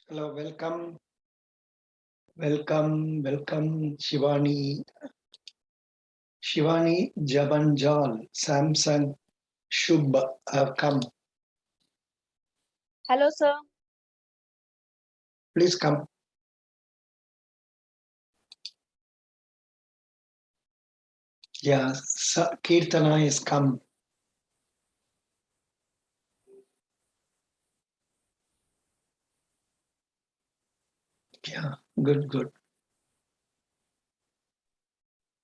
Hello, welcome, Shivani, Jabanjal, Samson, Shubh have come. Hello, sir. Please come. Yeah, Kirtana is come. Yeah, good.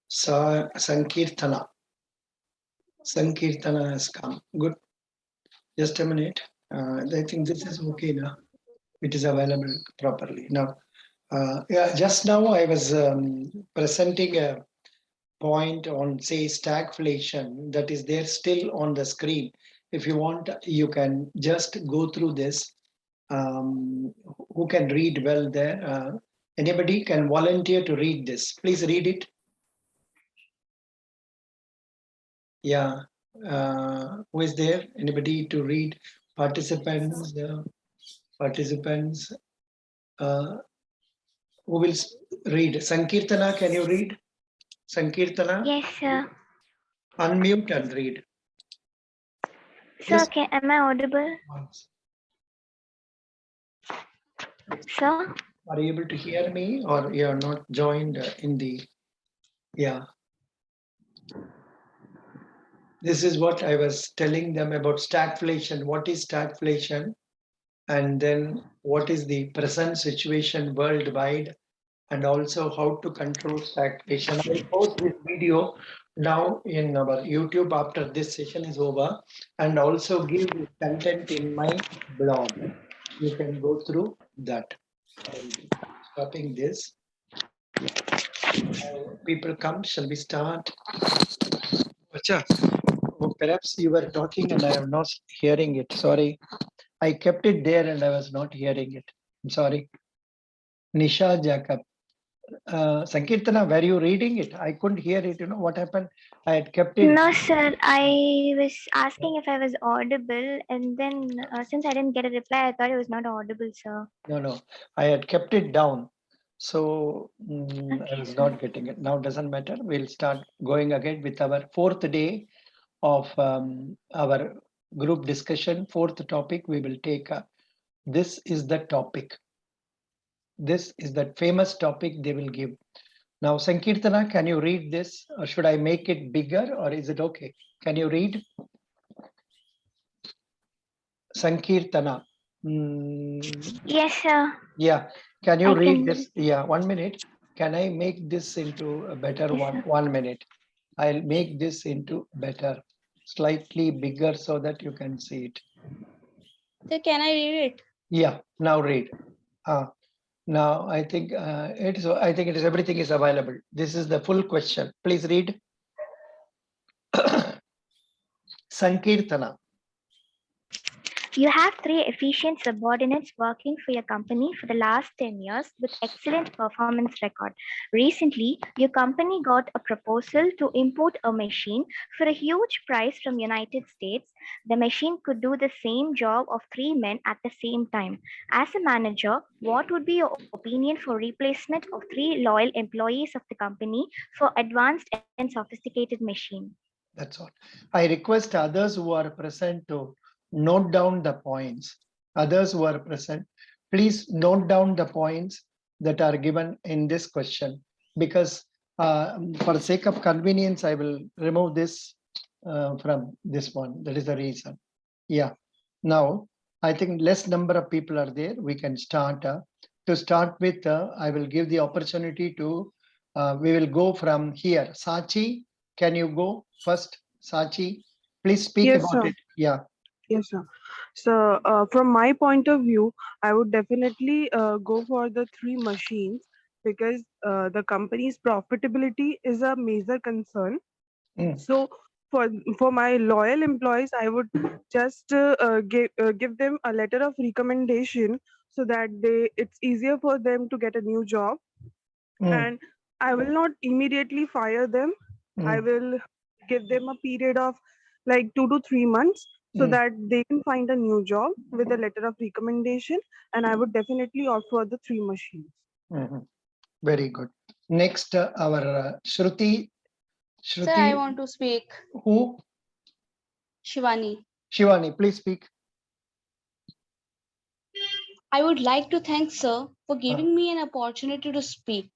Sankirtana has come. Good. Just a minute. I think this is okay now. It is available properly now. Yeah, just now I was presenting a point on, say, stagflation that is there still on the screen. If you want, you can just go through this. Who can read well there? Anybody can volunteer to read this. Please read it. Yeah. Who is there? Anybody to read? Participants. Who will read? Sankirtana, can you read? Sankirtana? Yes, sir. Unmute and read. Sir, am I audible? Sir? Are you able to hear me, or you are not joined in the, yeah. This is what I was telling them about stagflation. What is stagflation? And then what is the present situation worldwide? And also how to control stagflation. I will post this video now in our YouTube after this session is over, and also give the content in my blog. You can go through that. I will be stopping this. People come, shall we start? Acha. Oh, perhaps you were talking and I am not hearing it. Sorry. I kept it there and I was not hearing it. I'm sorry. Nisha Jacob. Sankirtana, were you reading it? I couldn't hear it. You know what happened? I had kept it. No, sir. I was asking if I was audible, and then since I didn't get a reply, I thought it was not audible, sir. No. I had kept it down. So Okay, I was sir. not getting it. Now doesn't matter. We'll start going again with our fourth day of our group discussion. Fourth topic we will take. This is the topic. This is that famous topic they will give. Now, Sankirtana, can you read this, or should I make it bigger, or is it okay? Can you read? Sankirtana. Yes, sir. Yeah. Can you read this? Yeah, 1 minute. Can I make this into a better Yes, one? sir. 1 minute. I'll make this into better, slightly bigger so that you can see it. So can I read it? Yeah, now read. Now I think it is. I think it is. Everything is available. This is the full question. Please read. Sankirtana. You have 3 efficient subordinates working for your company for the last 10 years with excellent performance record. Recently, your company got a proposal to import a machine for a huge price from United States. The machine could do the same job of 3 men at the same time. As a manager, what would be your opinion for replacement of 3 loyal employees of the company for advanced and sophisticated machine? That's all. I request others who are present to note down the points. Others who are present, please note down the points that are given in this question, because for the sake of convenience, I will remove this from this one. That is the reason. Yeah. Now, I think less number of people are there. We can start. To start with, I will give the opportunity to, we will go from here. Sachi, can you go first? Sachi, please speak Yes, about sir. it. Yeah. Yes, sir. So, from my point of view, I would definitely go for the 3 machines because the company's profitability is a major concern. So, for my loyal employees, I would just give them a letter of recommendation so that it's easier for them to get a new job. And I will not immediately fire them. I will give them a period of like 2 to 3 months so Mm. that they can find a new job with a letter of recommendation. And I would definitely opt for the 3 machines. Mhm. Very good. Next, our Shruti. Sir, I Shruti, want to speak. who? Shivani. Shivani, please speak. I would like to thank sir for giving me an opportunity to speak.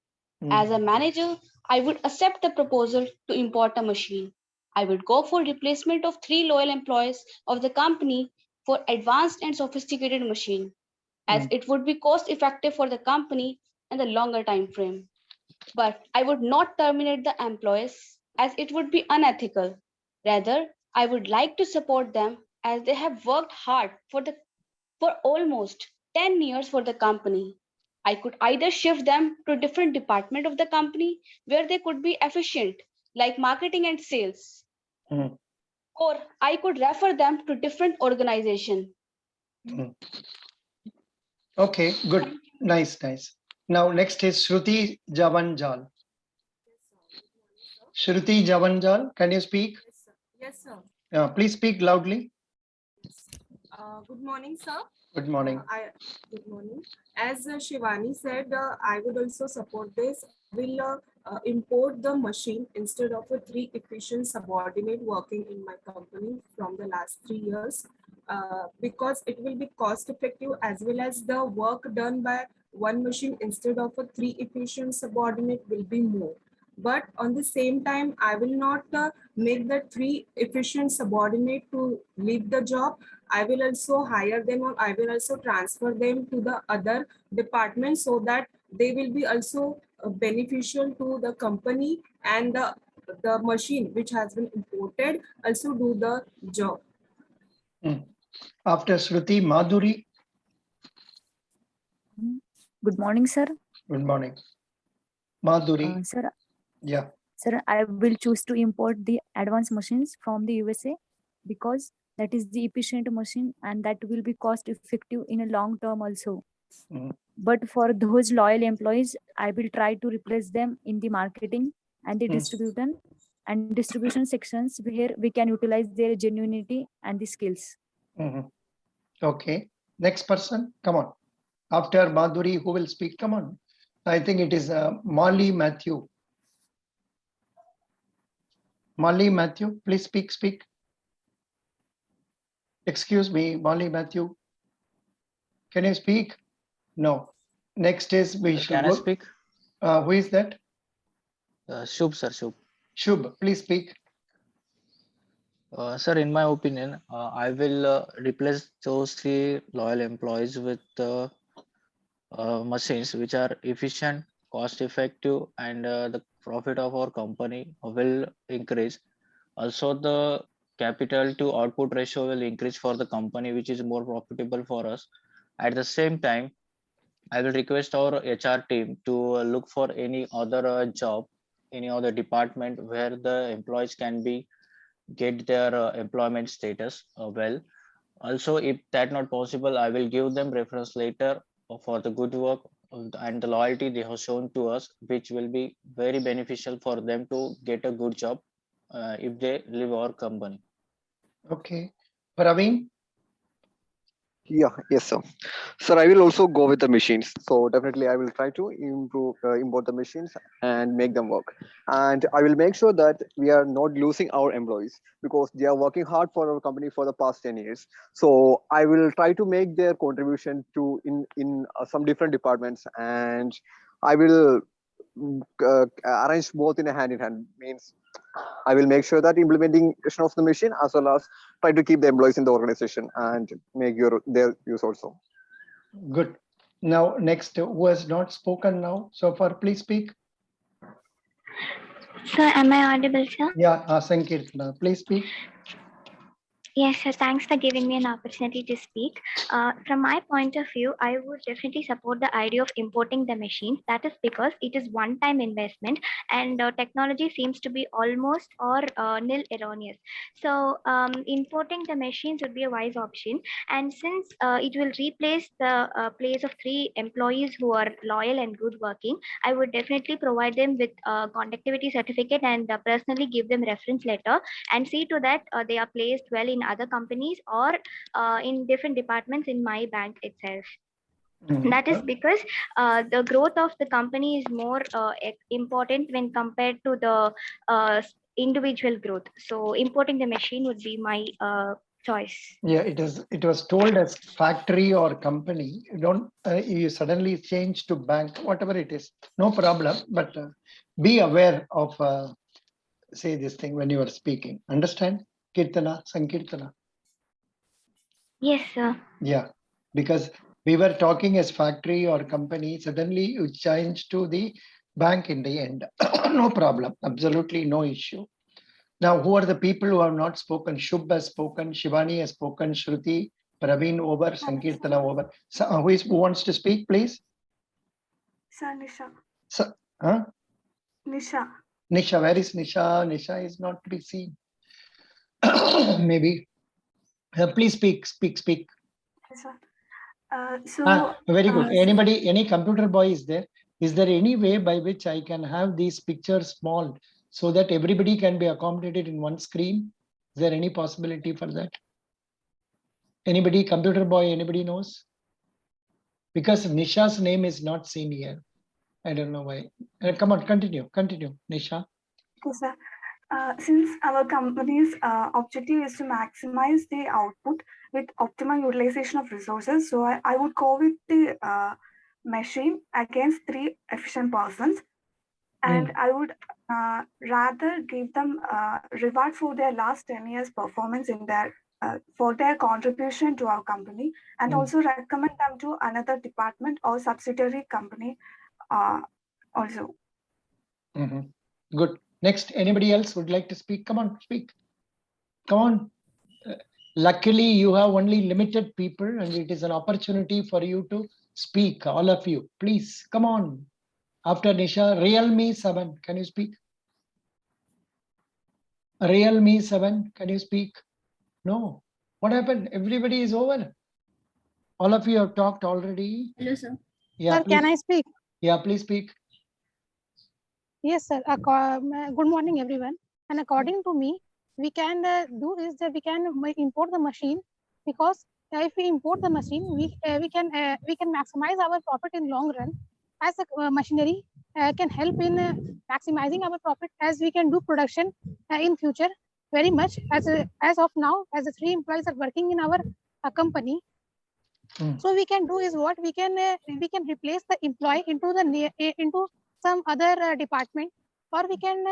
As a manager, I would accept the proposal to import a machine. I would go for replacement of 3 loyal employees of the company for advanced and sophisticated machine, as it would be cost effective for the company and the longer time frame. But I would not terminate the employees as it would be unethical. Rather, I would like to support them as they have worked hard for almost 10 years for the company. I could either shift them to a different department of the company where they could be efficient, like marketing and sales, Mm. or I could refer them to different organization. Mm. Okay, good. Nice, nice. Now, next is Shruti Javanjal. Shruti Javanjal, can you speak? Yes, sir. Please speak loudly. Good morning, sir. Good morning. Good morning. As Shivani said, I would also support this. Will import the machine instead of a 3 efficient subordinate working in my company from the last 3 years, because it will be cost effective as well as the work done by 1 machine instead of a 3 efficient subordinate will be more. But on the same time, I will not make the 3 efficient subordinate to leave the job. I will also hire them, or I will also transfer them to the other department so that they will be also beneficial to the company, and the machine which has been imported also do the job. After Shruti, Madhuri. Good morning, sir. Good morning. Madhuri. Sir, Yeah. sir, I will choose to import the advanced machines from the USA because that is the efficient machine and that will be cost effective in a long term also. Mm. But for those loyal employees, I will try to replace them in the marketing and the distribution sections where we can utilize their genuinity and the skills. Mhm. Okay. Next person, come on. After Madhuri, who will speak? Come on. I think it is Molly Matthew. Molly Matthew, please speak. Speak. Excuse me, Molly Matthew. Can you speak? No. Next is we should Can I speak? Who is that? Shubh, sir, Shubh. Shubh, please speak. Sir, in my opinion, I will replace those 3 loyal employees with machines which are efficient, cost effective, and the profit of our company will increase. Also, the capital to output ratio will increase for the company, which is more profitable for us. At the same time, I will request our HR team to look for any other job, any other department where the employees can be get their employment status well. Also, if that not possible, I will give them reference letter for the good work and the loyalty they have shown to us, which will be very beneficial for them to get a good job if they leave our company. Okay. Praveen. Yeah, yes, sir. Sir, I will also go with the machines. So definitely, I will try to import the machines and make them work. And I will make sure that we are not losing our employees because they are working hard for our company for the past 10 years. So I will try to make their contribution to in some different departments, and I will arrange both in a hand in hand. Means I will make sure that implementation of the machine as well as try to keep the employees in the organization and make their use also. Good. Now, next, who has not spoken now so far, please speak. Sir, am I audible, sir? Yeah, Sankirtana, please speak. Yes, sir. Thanks for giving me an opportunity to speak. From my point of view, I would definitely support the idea of importing the machines. That is because it is one-time investment, and technology seems to be almost or nil erroneous. So, importing the machines would be a wise option. And since it will replace the place of 3 employees who are loyal and good working, I would definitely provide them with conductivity certificate and personally give them reference letter and see to that they are placed well in other companies or in different departments in my bank itself. Mhm. That is because the growth of the company is more important when compared to the individual growth. So importing the machine would be my choice. Yeah, it was told as factory or company. You don't you suddenly change to bank, whatever it is, no problem. But be aware of say this thing when you are speaking. Understand, Kirtana, Sankirtana? Yes, sir. Yeah, because we were talking as factory or company. Suddenly you change to the bank in the end. No problem. Absolutely no issue. Now, who are the people who have not spoken? Shubh has spoken, Shivani has spoken, Shruti, Praveen over, Sankirtana over. So, who wants to speak, please? Sir, Nisha. So, huh? Nisha. Nisha, where is Nisha? Nisha is not to be seen. Maybe. Please speak. Yes, sir. Very good. Anybody, any computer boy is there? Is there any way by which I can have these pictures small so that everybody can be accommodated in one screen? Is there any possibility for that? Anybody, computer boy, anybody knows? Because Nisha's name is not seen here. I don't know why. Come on, continue, Nisha. Okay, sir. Since our company's objective is to maximize the output with optimal utilization of resources, so I would go with the machine against 3 efficient persons, and I would rather give them reward for their last 10 years performance in their for their contribution to our company, and also recommend them to another department or subsidiary company also. Good. Next, anybody else would like to speak? Come on, speak. Come on. Luckily, you have only limited people and it is an opportunity for you to speak, all of you. Please, come on. After Nisha, Realme 7, can you speak? Realme 7, can you speak? No. What happened? Everybody is over. All of you have talked already. Hello, sir. Yeah, Sir, please. can I speak? Yeah, please speak. Yes, sir. Good morning, everyone. And according to me, we can do is that we can import the machine, because if we import the machine, we can maximize our profit in long run. As a machinery can help in maximizing our profit, as we can do production in future very much. As of now, as the 3 employees are working in our company, so we can do is what we can replace the employee into some other department, or we can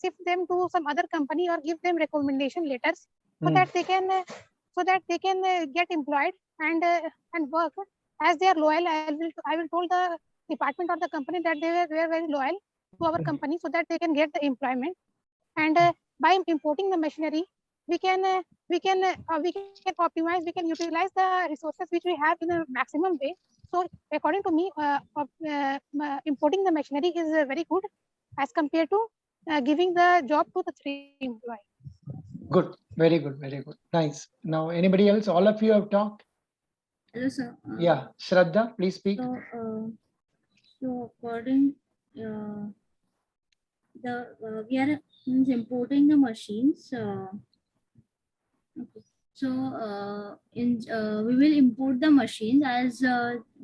shift them to some other company or give them recommendation letters so that they can get employed and work as they are loyal. I will told the department or the company that they were very loyal to our company, so that they can get the employment. And by importing the machinery, we can optimize, we can utilize the resources which we have in a maximum way. So according to me, importing the machinery is very good as compared to giving the job to the 3 employees. Good, very good, nice. Now, anybody else? All of you have talked. Hello, sir. Yeah, Shraddha, please speak. So according we are importing the machines. Okay. So we will import the machines, as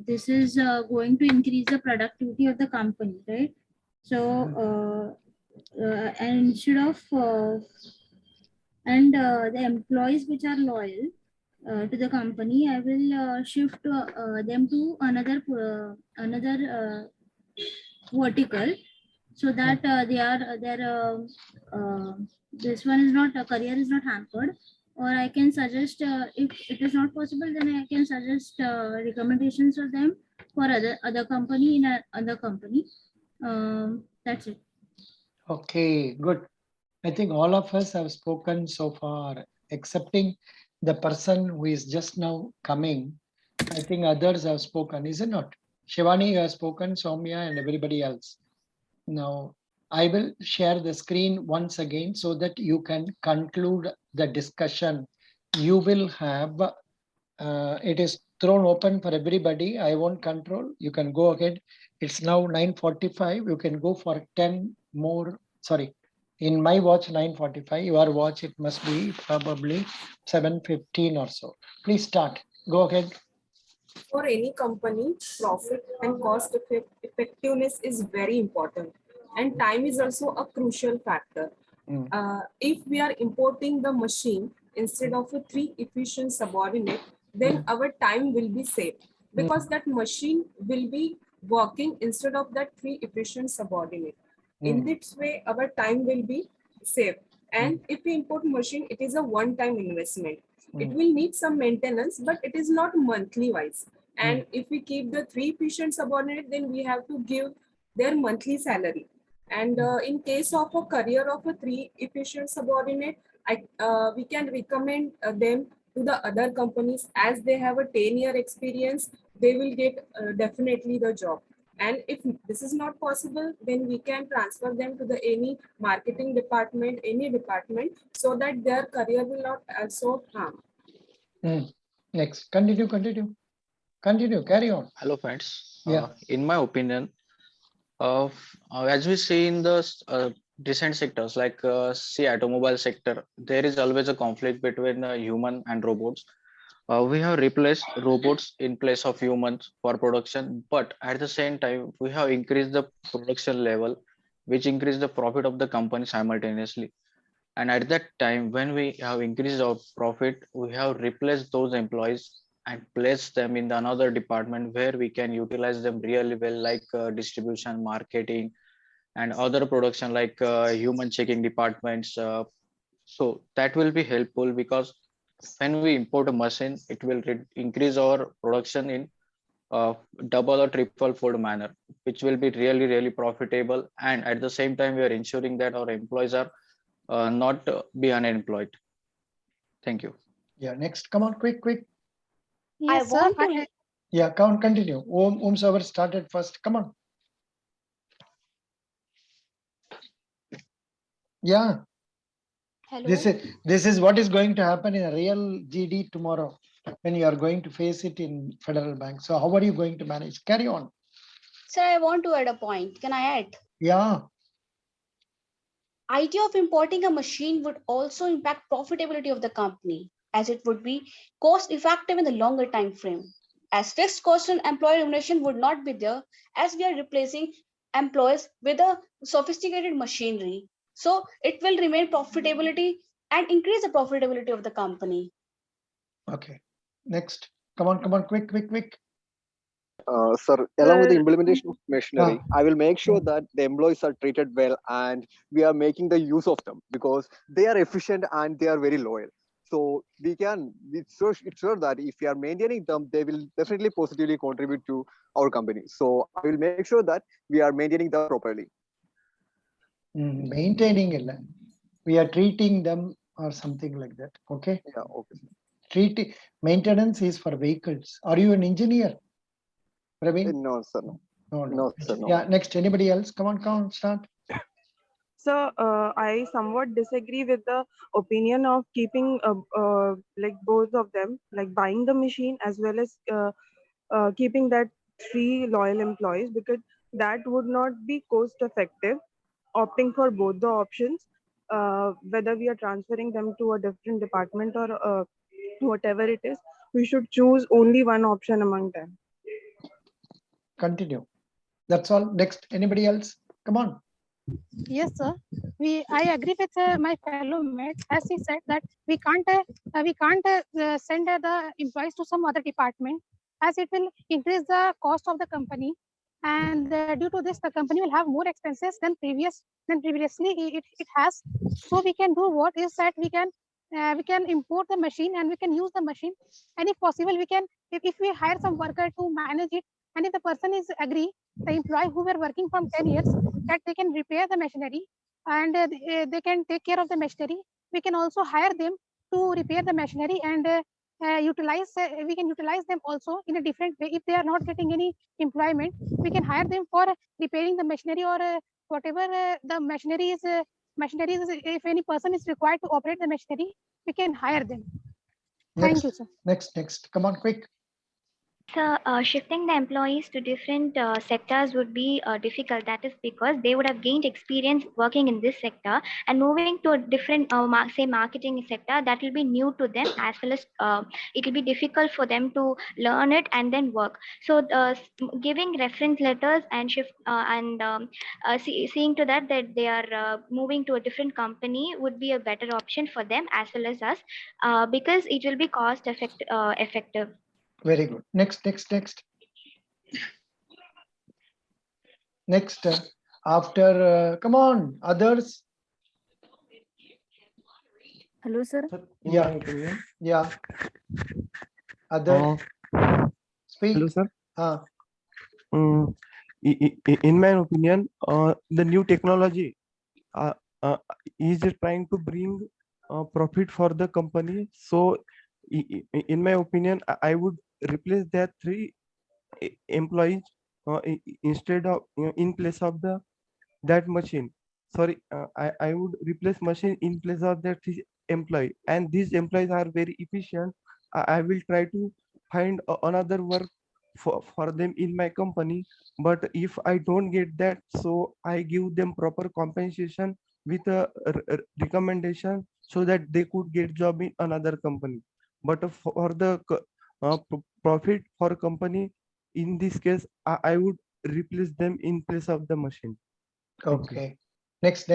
this is going to increase the productivity of the company, right? So and instead of the employees which are loyal to the company, I will shift them to another vertical, so that this one is not, career is not hampered. Or I can suggest, if it is not possible, then I can suggest recommendations of them for other company in other company. That's it. Okay, good. I think all of us have spoken so far, excepting the person who is just now coming. I think others have spoken, is it not? Shivani has spoken, Soumya, and everybody else. Now, I will share the screen once again so that you can conclude the discussion. You will have, it is thrown open for everybody. I won't control. You can go ahead. It's now 9:45. You can go for 10 more, sorry, In my watch 9:45, your watch it must be probably 7:15 or so. Please start. Go ahead. For any company, profit and cost effectiveness is very important, and time is also a crucial factor. If we are importing the machine instead of a 3 efficient subordinate, then our time will be saved because that machine will be working instead of that 3 efficient subordinate. In this way, our time will be saved. And if we import machine, it is a one-time investment. It will need some maintenance, but it is not monthly wise. And if we keep the 3 efficient subordinate, then we have to give their monthly salary. And in case of a career of a 3 efficient subordinate, we can recommend them to the other companies as they have a 10-year experience. They will get definitely the job. And if this is not possible, then we can transfer them to the any marketing department, any department, so that their career will not also harm. Next, continue. Carry on. Hello, friends. Yeah. In my opinion, as we see in the recent sectors like see automobile sector, there is always a conflict between human and robots. We have replaced robots in place of humans for production, but at the same time, we have increased the production level, which increased the profit of the company simultaneously. And at that time, when we have increased our profit, we have replaced those employees and placed them in another department where we can utilize them really well, like distribution, marketing, and other production like human checking departments. So that will be helpful because when we import a machine, it will increase our production in double or triple fold manner, which will be really, really profitable. And at the same time, we are ensuring that our employees are not be unemployed. Thank you. Yeah, next, come on, quick. Yes, I sir. want to. Yeah, continue. Whomsoever started first, come on. Yeah. Hello. This is what is going to happen in a real GD tomorrow when you are going to face it in Federal Bank. So how are you going to manage? Carry on. Sir, I want to add a point. Can I add? Yeah. Idea of importing a machine would also impact profitability of the company, as it would be cost effective in the longer time frame. As fixed cost and employee remuneration would not be there, as we are replacing employees with a sophisticated machinery. So it will remain profitability and increase the profitability of the company. Okay. Next. Come on, quick. Sir, along with the implementation of machinery, I will make sure that the employees are treated well and we are making the use of them because they are efficient and they are very loyal. So it's sure that if we are maintaining them, they will definitely positively contribute to our company. So I will make sure that we are maintaining them properly. Maintaining, we are treating them or something like that. Okay. Yeah. Okay. Maintenance is for vehicles. Are you an engineer, Praveen? No, sir. No, sir. No. Yeah. Next, anybody else? Come on, start. So I somewhat disagree with the opinion of keeping like both of them, like buying the machine as well as keeping that 3 loyal employees, because that would not be cost effective. Opting for both the options, whether we are transferring them to a different department or whatever it is, we should choose only one option among them. Continue. That's all. Next, anybody else? Come on. Yes, sir. I agree with my fellow mate, as he said that we can't send the employees to some other department, as it will increase the cost of the company, and due to this, the company will have more expenses than previously it has. So we can do what is that we can import the machine and we can use the machine, and if possible, we can if we hire some worker to manage it, and if the person is agree, the employee who were working from 10 years, that they can repair the machinery and they can take care of the machinery. We can also hire them to repair the machinery and we can utilize them also in a different way. If they are not getting any employment, we can hire them for repairing the machinery or whatever the machinery is. If any person is required to operate the machinery, we can hire them. Thank you, sir. Next. Come on, quick. So, shifting the employees to different sectors would be difficult. That is because they would have gained experience working in this sector, and moving to a different, say, marketing sector, that will be new to them, as well as it will be difficult for them to learn it and then work. So, giving reference letters and seeing to that they are moving to a different company would be a better option for them as well as us, because it will be effective. Very good. Next. Next, after, come on, others. Hello, sir. In Yeah. my opinion. Yeah. Others, speak. Hello, sir. Uh, In my opinion, the new technology uh, uh, is trying to bring profit for the company. So, in my opinion, I would replace that three employees instead of in place of that machine. Sorry, I would replace machine in place of that employee, and these employees are very efficient. I will try to find another work for them in my company, but if I don't get that, so I give them proper compensation with a recommendation so that they could get job in another company. But for the profit for company, in this case, I would replace them in place of the machine. okay. Next.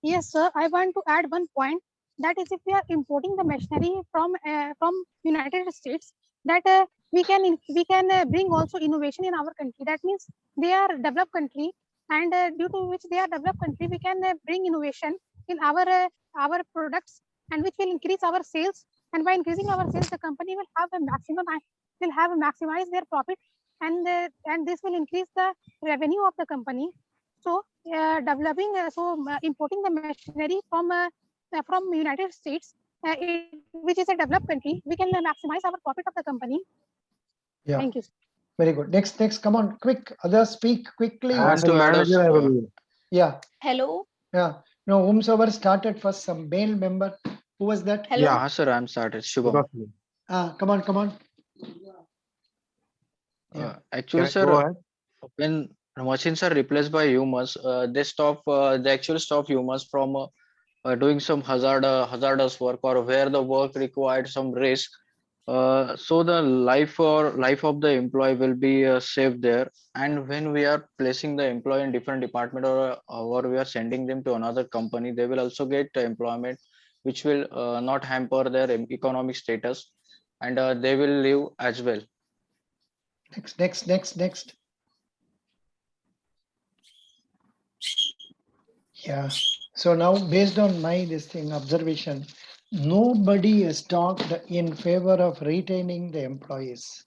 Yes, sir. I want to add one point. That is, if we are importing the machinery from United States, that we can bring also innovation in our country. That means they are developed country, and due to which they are developed country, we can bring innovation in our products, and which will increase our sales. And by increasing our sales, the company will have a maximize their profit, and this will increase the revenue of the company. So importing the machinery from United States, which is a developed country, we can maximize our profit of the company. Yeah. Thank you. Very good. Next. Come on, quick. Others, speak quickly. As a manager, I believe. Yeah. Hello. Yeah. No, whomsoever started first, some male member. Who was that? Hello. Yeah, sir, I'm started. Shubham. Come on. Yeah. Actually, Can I go sir, ahead? when machines are replaced by humans, they actually stop humans from doing some hazardous work, or where the work required some risk. So the life of the employee will be saved there. And when we are placing the employee in different department, or we are sending them to another company, they will also get employment, which will not hamper their economic status, and they will live as well. Next. Yeah. So now, based on my observation, nobody has talked in favor of retaining the employees.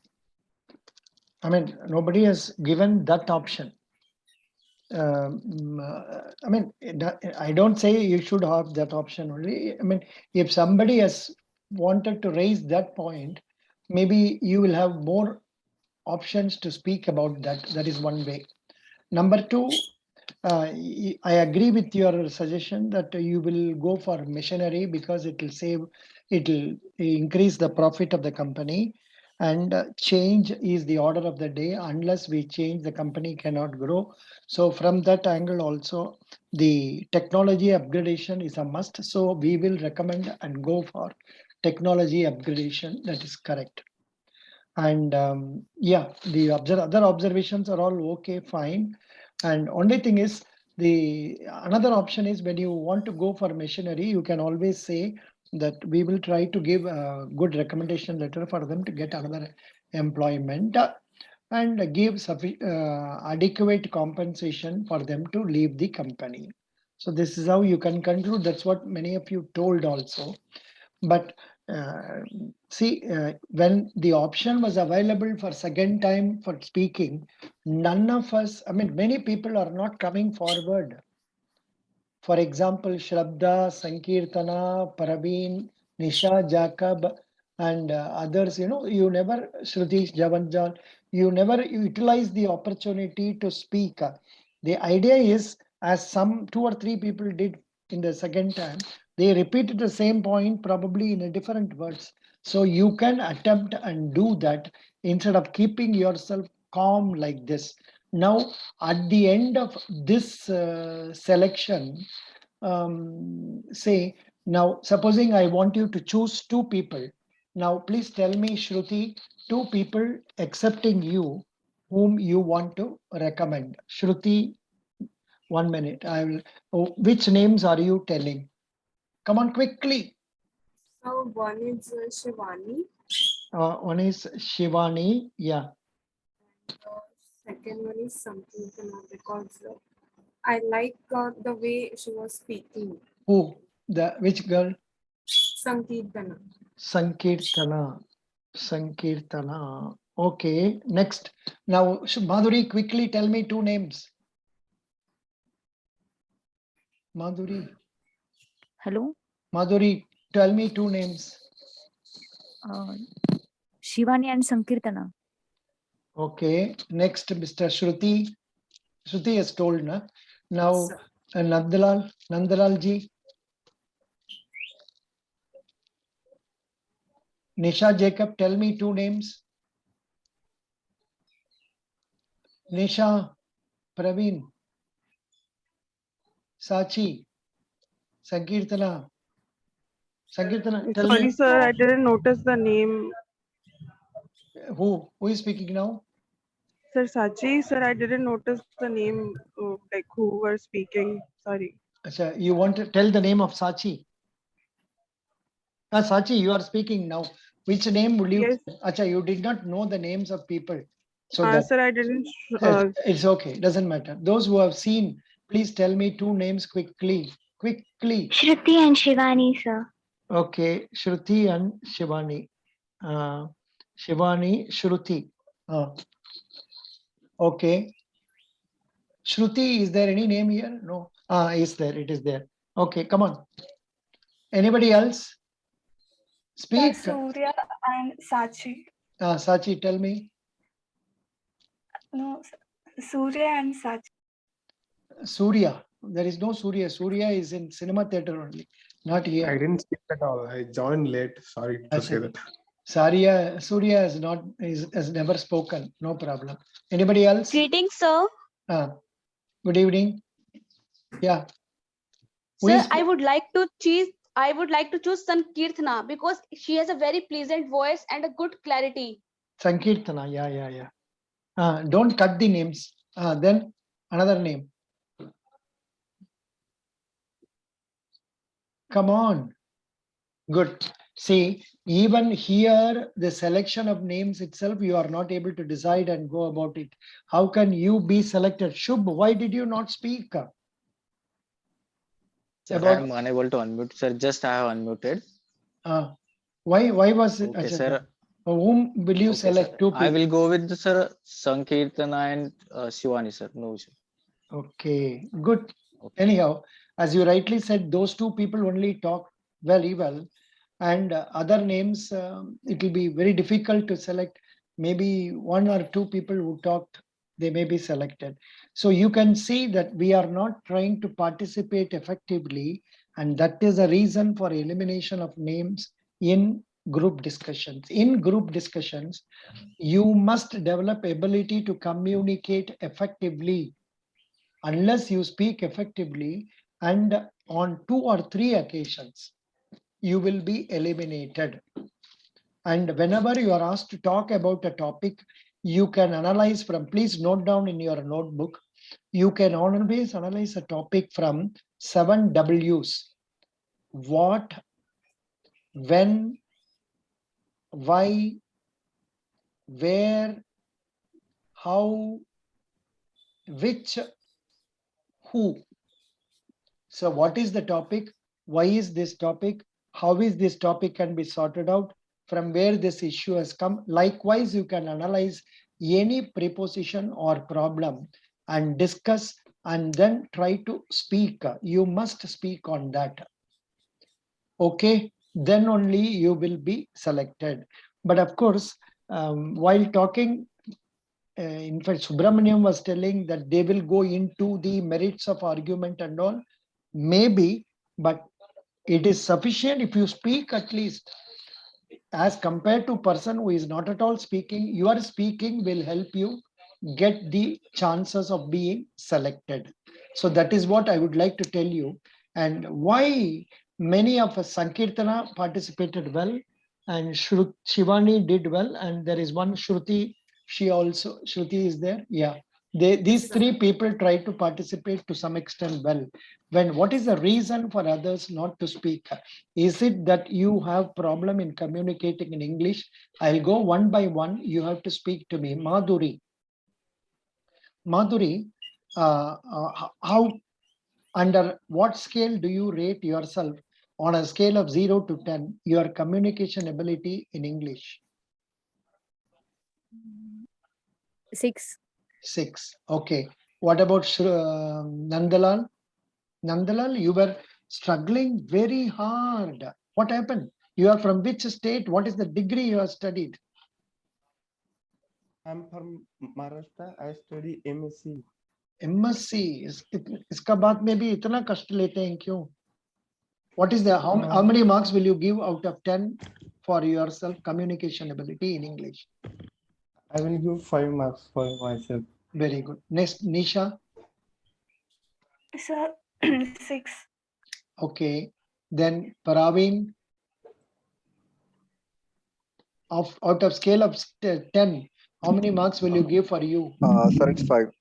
I mean, nobody has given that option. I mean, I don't say you should have that option only. I mean, if somebody has wanted to raise that point, maybe you will have more options to speak about that. That is one way. Number two, I agree with your suggestion that you will go for machinery because it will increase the profit of the company, and change is the order of the day. Unless we change, the company cannot grow. So from that angle also, the technology upgradation is a must. So we will recommend and go for technology upgradation. That is correct. And yeah, the other observations are all okay, fine. And only thing is, another option is, when you want to go for machinery, you can always say that we will try to give a good recommendation letter for them to get another employment, and give adequate compensation for them to leave the company. So this is how you can conclude. That's what many of you told also. But see, when the option was available for second time for speaking, none of us, I mean, many people are not coming forward. For example, Shraddha, Sankirtana, Parabeen, Nisha, Jacob, and others, you never, Shrutish, Javanjan, you never utilize the opportunity to speak. The idea is, as some 2 or 3 people did in the second time, They repeated the same point probably in a different words. So you can attempt and do that instead of keeping yourself calm like this. Now, at the end of this selection, say, now supposing I want you to choose two people. Now, please tell me, Shruti, two people excepting you whom you want to recommend. Shruti, 1 minute. I will. Oh, which names are you telling? Come on, quickly. So one is Shivani. One is Shivani. Yeah. Second one is Sankirtana because I like the way she was speaking. Who? Which girl? Sankirtana. Sankirtana. Sankirtana. Okay. Next. Now, Madhuri, quickly tell me two names. Madhuri. Hello, Madhuri, tell me two names. Shivani and Sankirtana. Okay. Next, Mr. Shruti. Shruti has told, na? Now, Nandalal ji. Nisha Jacob, tell me two names. Nisha, Praveen, Sachi, Sankirtana. Sankirtana, tell Sorry, me. sir, I didn't notice the name. Who is speaking now? Sir Sachi, sir, I didn't notice the name, like who were speaking. Sorry. Achha, you want to tell the name of Sachi? Sachi, you are speaking now. Which name would you? Yes. Achha, you did not know the names of people. So that Sir, I didn't. it's okay. Doesn't matter. Those who have seen, please tell me two names quickly. Quickly. Shruti and Shivani, sir. Okay, Shruti and Shivani. Shivani, Shruti. Okay. Shruti, is there any name here? No. Is there? It is there. Okay, come on. Anybody else? Speak. Surya and Sachi. Sachi, tell me. No, Surya and Sachi. Surya. There is no Surya. Surya is in cinema theater only, not here. I didn't speak at all. I joined late. Sorry to say that. Surya has never spoken. No problem. Anybody else? Greetings, sir. Good evening. Yeah. Sir, I would like to choose Sankirtana because she has a very pleasant voice and a good clarity. Sankirtana. Yeah. Don't cut the names. Then another name. Come on. Good. See, even here, the selection of names itself, you are not able to decide and go about it. How can you be selected? Shubh, why did you not speak? Sir, I am unable to unmute. Sir, just I have unmuted. Why was it? Okay, sir. Whom will you select? Sir. Two people. I will go with sir Sankirtana and Shivani, sir. No, sir. Okay, good. Okay. Anyhow, as you rightly said, those two people only talk very well, and other names, it will be very difficult to select. Maybe one or two people who talked, they may be selected. So you can see that we are not trying to participate effectively, and that is a reason for elimination of names in group discussions. In group discussions, you must develop ability to communicate effectively. Unless you speak effectively and on 2 or 3 occasions, you will be eliminated. And whenever you are asked to talk about a topic, you can analyze from, please note down in your notebook, you can always analyze a topic from 7 W's. What, when, why, where, how, which, who. So what is the topic? Why is this topic? How is this topic can be sorted out? From where this issue has come? Likewise, you can analyze any preposition or problem and discuss and then try to speak. You must speak on that. Okay, then only you will be selected. But of course, while talking, in fact, Subramaniam was telling that they will go into the merits of argument and all. Maybe, but It is sufficient if you speak at least. As compared to person who is not at all speaking, your speaking will help you get the chances of being selected. So that is what I would like to tell you. And why many of us, Sankirtana participated well, and Shivani did well, and there is one Shruti, Shruti is there, yeah. These three people try to participate to some extent well. What is the reason for others not to speak? Is it that you have problem in communicating in English? I'll go one by one. You have to speak to me. Madhuri, how, under what scale do you rate yourself on a scale of 0 to 10, your communication ability in English? 6. 6. Okay. What about Nandalal? Nandalal, you were struggling very hard. What happened? You are from which state? What is the degree you have studied? I'm from Maharashtra. I study MSc. MSc. इसका बात में भी इतना कष्ट लेते हैं क्यों? What is the how many marks will you give out of 10 for yourself communication ability in English? I will give 5 marks for myself. Very good. Next, Nisha. Sir, 6. Okay. Then Paraveen. Out of scale of 10, how many marks will you give for you? Sir, it's 5.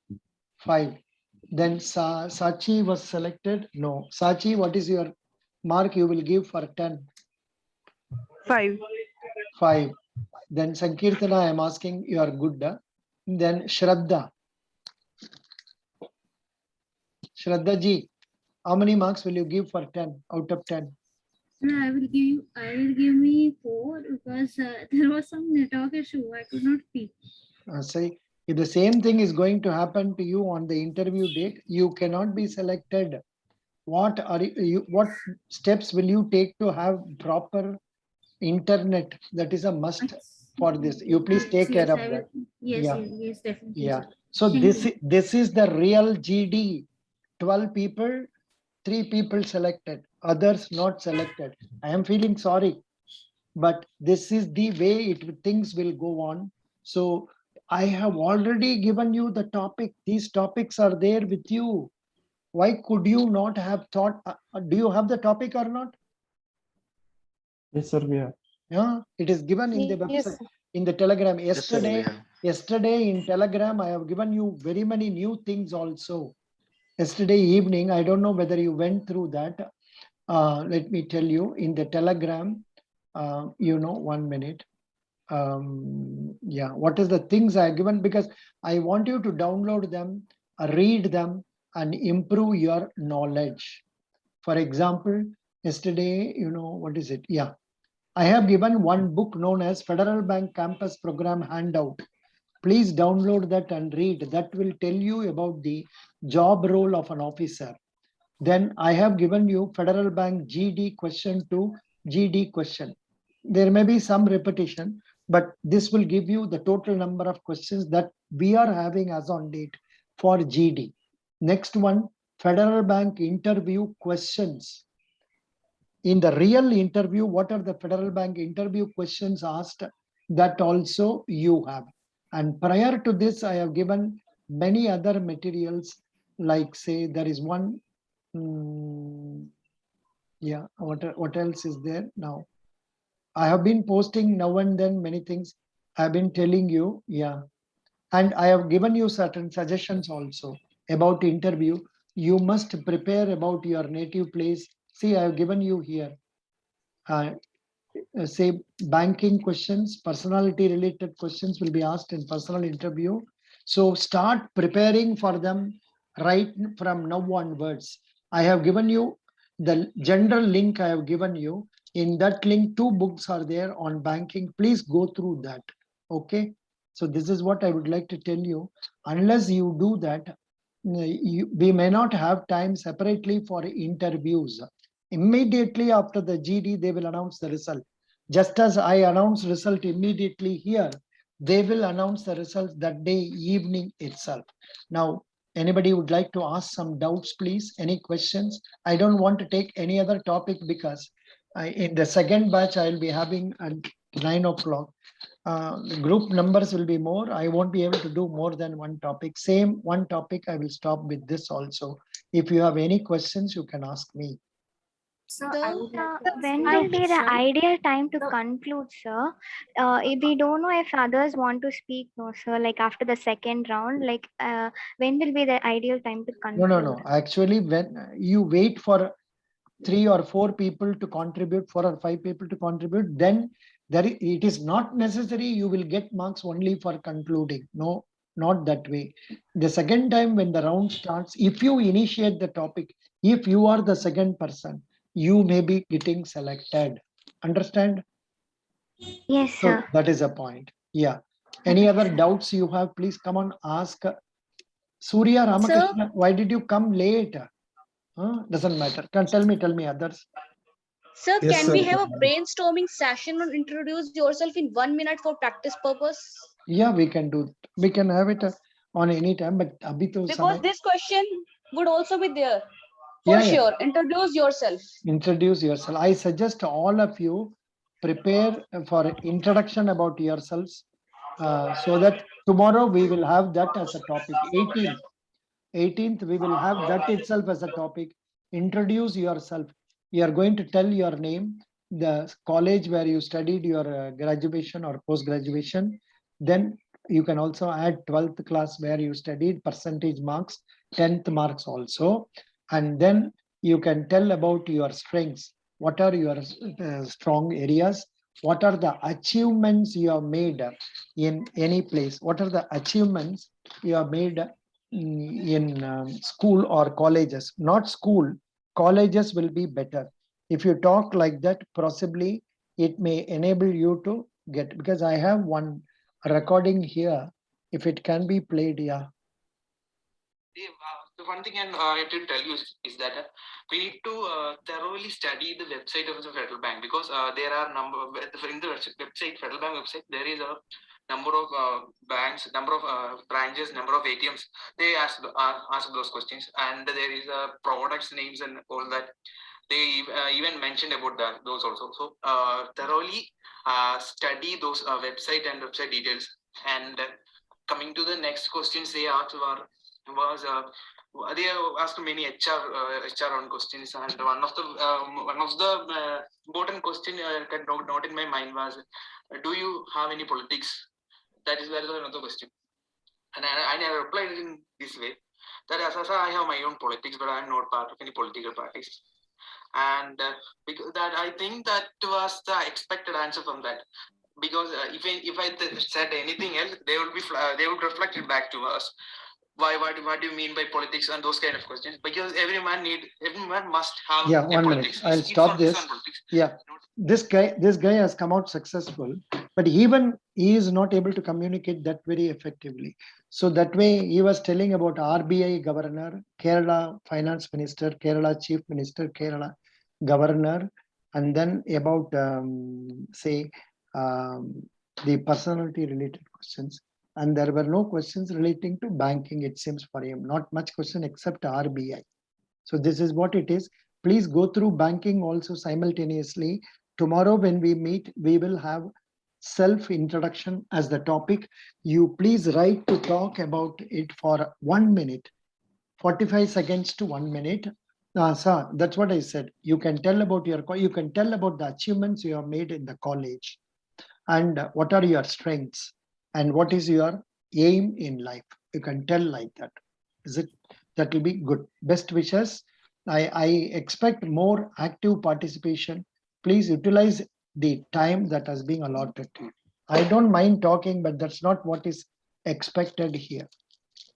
5. Then Sachi was selected. No. Sachi, what is your mark you will give for 10? 5. 5. Then Sankirtana, I am asking, you are good. Then Shraddha. Shraddha ji, how many marks will you give for 10 out of 10? I will give me 4 because there was some network issue. I could not speak. Say, if the same thing is going to happen to you on the interview date, you cannot be selected. What steps will you take to have proper internet? That is a must for this. You please take care of that. Yes, definitely. Yeah. Sir. So this is the real GD. 12 people, 3 people selected, others not selected. I am feeling sorry, but this is the way things will go on. So I have already given you the topic. These topics are there with you. Why could you not have thought? Do you have the topic or not? Yes, sir, we have. Yeah, it is given in the website, in the Telegram. Yesterday in Telegram, I have given you very many new things also. Yesterday evening, I don't know whether you went through that. Let me tell you in the Telegram, 1 minute. Yeah, what is the things I have given? Because I want you to download them, read them, and improve your knowledge. For example, yesterday, what is it? Yeah, I have given one book known as Federal Bank Campus Program Handout. Please download that and read. That will tell you about the job role of an officer. Then I have given you Federal Bank GD question to GD question. There may be some repetition, but this will give you the total number of questions that we are having as on date for GD. Next one, Federal Bank interview questions. In the real interview, what are the Federal Bank interview questions asked? That also you have. And prior to this, I have given many other materials, like say there is one. Yeah, what else is there now? I have been posting now and then many things. I have been telling you, yeah. And I have given you certain suggestions also about interview. You must prepare about your native place. See, I have given you here. Say banking questions, personality related questions will be asked in personal interview. So start preparing for them right from now onwards. I have given you the general link. I have given you. In that link, 2 books are there on banking. Please go through that. Okay. So this is what I would like to tell you. Unless you do that, we may not have time separately for interviews. Immediately after the GD, they will announce the result. Just as I announce result immediately here, they will announce the results that day evening itself. Now, Anybody would like to ask some doubts, please? Any questions? I don't want to take any other topic because in the second batch, I'll be having at 9 o'clock. The group numbers will be more. I won't be able to do more than one topic. Same one topic, I will stop with this also. If you have any questions, you can ask me. Sir, I would like to ask When one will be the question. ideal time to conclude, sir? We don't know if others want to speak, no, sir. Like after the second round, like when will be the ideal time to conclude? No. Actually, when you wait for 3 or 4 people to contribute, 4 or 5 people to contribute, then it is not necessary you will get marks only for concluding. No, not that way. The second time when the round starts, if you initiate the topic, if you are the second person, you may be getting selected. Understand? Yes, So sir. that is a point. Yeah. Any other doubts you have, please come on, ask. Surya Ramakrishna, why did you come late? Doesn't matter. Tell me others. Sir, Yes, can sir. we have a brainstorming session or introduce yourself in 1 minute for practice purpose? Yeah, we can do that. We can have it on any time, but abhi to Because samay. this question would also be there. For Yeah. sure. Introduce yourself. Introduce yourself. I suggest all of you prepare for introduction about yourselves so that tomorrow we will have that as a topic. 18th, we will have that itself as a topic. Introduce yourself. You are going to tell your name, the college where you studied your graduation or post-graduation. Then you can also add 12th class where you studied, percentage marks, 10th marks also. And then you can tell about your strengths. What are your strong areas? What are the achievements you have made in any place? What are the achievements you have made in school or colleges? Not school, colleges will be better. If you talk like that, possibly it may enable you to get, because I have one recording here. If it can be played, yeah. The one thing I have to tell you is that we need to thoroughly study the website of the Federal Bank, because there are in the website, Federal Bank website, there is a number of banks, number of branches, number of ATMs. They ask those questions, and there is products names and all that. They even mentioned about those also. So thoroughly study those website and website details. And coming to the next questions they asked was they asked many HR on questions, and one of the important question I can note in my mind was, do you have any politics? That is another question, and I replied in this way, that as I have my own politics, but I am not part of any political parties. And because that, I think that was the expected answer from that, because if I said anything else, they would reflect it back to us. What do you mean by politics and those kind of questions? Because everyone must have Yeah, a 1 minute. politics. I'll stop this. Yeah, this guy has come out successful, but even he is not able to communicate that very effectively. So that way he was telling about RBI governor, Kerala finance minister, Kerala chief minister, Kerala governor, and then about the personality related questions. And there were no questions relating to banking, it seems, for him. Not much question except RBI. So this is what it is. Please go through banking also simultaneously. Tomorrow when we meet, we will have self-introduction as the topic. You please write to talk about it for 1 minute, 45 seconds to 1 minute. Sir, that's what I said. You can tell about the achievements you have made in the college, and what are your strengths, and what is your aim in life. You can tell like that. Is it? That will be good. Best wishes. I expect more active participation. Please utilize the time that has been allotted to you. I don't mind talking, but that's not what is expected here.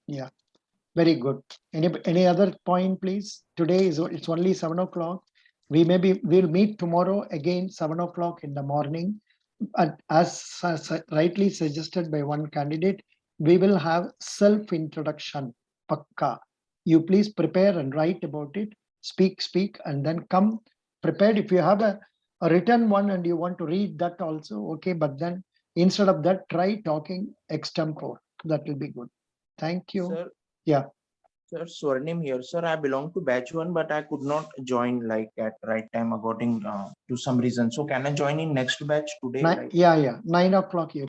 Yeah, very good. Any other point, please? Today it's only 7 o'clock. We'll meet tomorrow again 7 o'clock in the morning. As rightly suggested by one candidate, we will have self-introduction. Pakka. You please prepare and write about it. Speak, and then come prepared. If you have a written one and you want to read that also, okay. But then instead of that, try talking extempore. That will be good. Thank you. Sir, Yeah. Sir, Swarnim here. Sir, I belong to batch 1, but I could not join like at right time according to some reason. So can I join in next batch today? Like, Yeah, 9 o'clock you